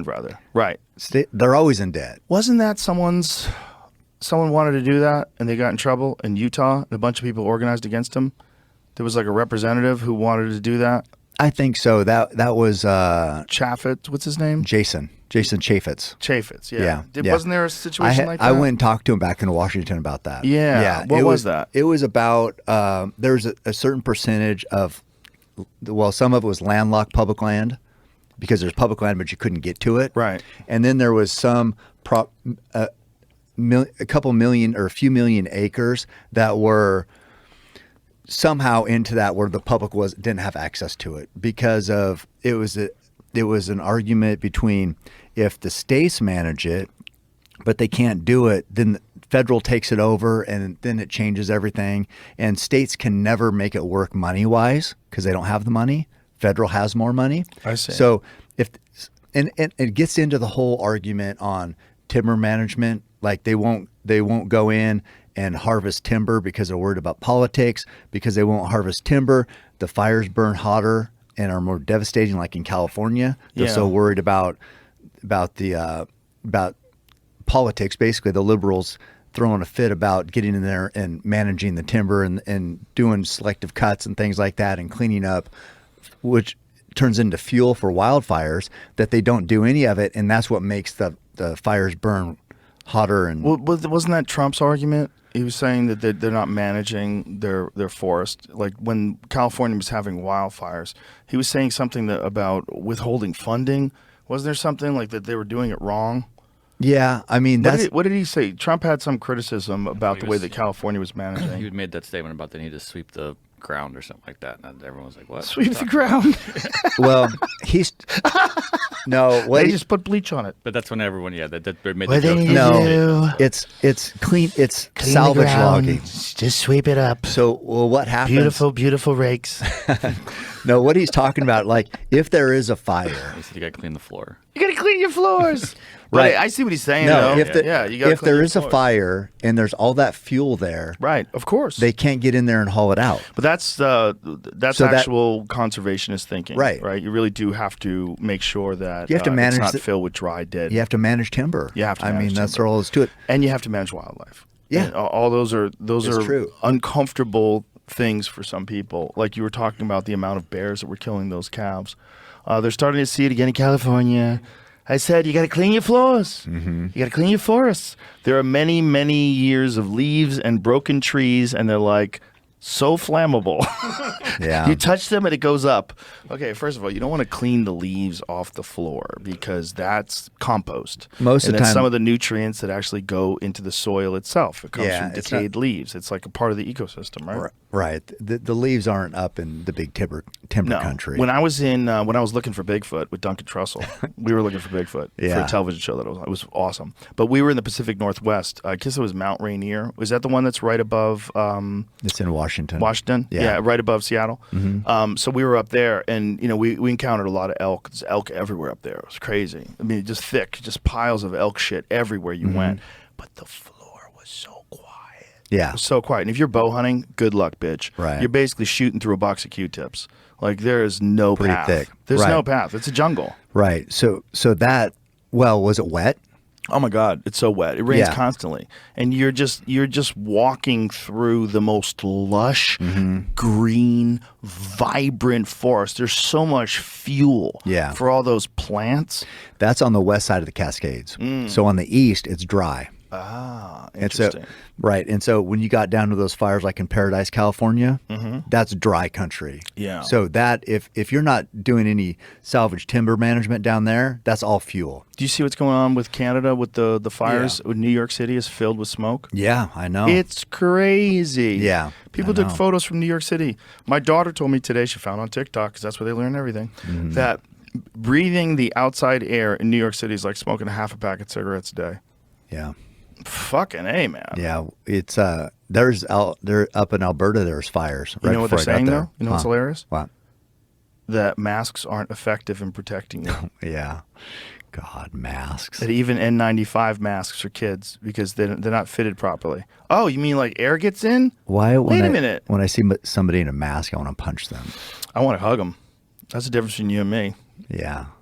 rather. Right. They're always in debt. Wasn't that someone wanted to do that and they got in trouble in Utah and a bunch of people organized against them? There was like a representative who wanted to do that. I think so. That was Chaffetz. What's his name? Jason Chaffetz. Chaffetz. Yeah. Yeah. Wasn't there a situation like that? I went and talked to him back in Washington about that. Yeah. What was that? It was about there's a certain percentage of, well, some of it was landlocked public land because there's public land, but you couldn't get to it. Right. And then there was some a couple million or a few million acres that were somehow into that where the public didn't have access to it because of it was an argument between if the states manage it, but they can't do it, then the federal takes it over and then it changes everything. And states can never make it work money-wise because they don't have the money. Federal has more money. I see. So and it gets into the whole argument on timber management. Like they won't go in and harvest timber because they're worried about politics. Because they won't harvest timber, the fires burn hotter and are more devastating. Like in California, they're so worried about politics. Basically, the liberals throwing a fit about getting in there and managing the timber and doing selective cuts and things like that and cleaning up, which turns into fuel for wildfires. That they don't do any of it, and that's what makes the fires burn hotter. And wasn't that Trump's argument? He was saying that they're not managing their forest. Like when California was having wildfires, he was saying something about withholding funding. Wasn't there something like that they were doing it wrong? Yeah, I mean, what did he say? Trump had some criticism about the way that California was managing. He made that statement about they need to sweep the ground or something like that, and everyone was like, "What? Sweep the ground?" Well, they just put bleach on it. But that's when everyone, they made What the they joke. need No, to it's clean. It's clean salvage the ground, logging. just sweep it up. So, what happens? Beautiful rakes. No, what he's talking about, like if there is a fire, He said you got to clean the floor. You gotta clean your floors. Right. I see what he's saying. No, though. if there is a fire and there's all that fuel there, right? Of course, they can't get in there and haul it out. But that's actual conservationist thinking, right? Right. You really do have to make sure that you have to manage it's not filled with dry dead. You have to manage timber. You have to. That's all there is to it. And you have to manage wildlife. Yeah, and all those are true. Uncomfortable things for some people. Like you were talking about the amount of bears that were killing those calves. They're starting to see it again in California. I said, you got to clean your floors. Mm-hmm. You got to clean your forests. There are many, many years of leaves and broken trees, and they're like so flammable. Yeah. You touch them and it goes up. Okay, first of all, you don't want to clean the leaves off the floor because that's compost. Most of the time, some of the nutrients that actually go into the soil itself. It comes from decayed leaves. It's like a part of the ecosystem, right? Right. The leaves aren't up in the big timber country. When I was looking for Bigfoot with Duncan Trussell, we were looking for Bigfoot for a television show it was awesome. But we were in the Pacific Northwest. I guess it was Mount Rainier. Was that the one that's right above? It's in Washington. Washington, yeah, right above Seattle. Mm-hmm. So we were up there, and we encountered a lot of elk. There's elk everywhere up there. It was crazy. I mean, just thick, just piles of elk shit everywhere you went. But the floor was so quiet. Yeah, it was so quiet. And if you're bow hunting, good luck, bitch. Right. You're basically shooting through a box of Q-tips. Like there is no pretty path. thick. There's no path. It's a jungle. Right. So that was it wet? Oh my God, it's so wet. It rains constantly, and you're just walking through the most lush, green, vibrant forest. There's so much fuel for all those plants. That's on the west side of the Cascades. So on the east, it's dry. Ah, interesting. And so when you got down to those fires like in Paradise, California, that's dry country. Yeah. So that if you're not doing any salvage timber management down there, that's all fuel. Do you see what's going on with Canada with the fires? Yeah. New York City is filled with smoke. Yeah, I know. It's crazy. Yeah. People took photos from New York City. My daughter told me today, she found on TikTok, because that's where they learn everything, that breathing the outside air in New York City is like smoking a half a pack of cigarettes a day. Yeah. Fucking A, man. Yeah, it's there's up in Alberta. There's fires. You know what they're saying though? You know what's hilarious? What? That masks aren't effective in protecting you. Yeah, God, masks. That even N95 masks for kids because they're not fitted properly. Oh, you mean like air gets in? Why? Wait a minute. When I see somebody in a mask, I want to punch them. I want to hug them. That's the difference between you and me. Yeah.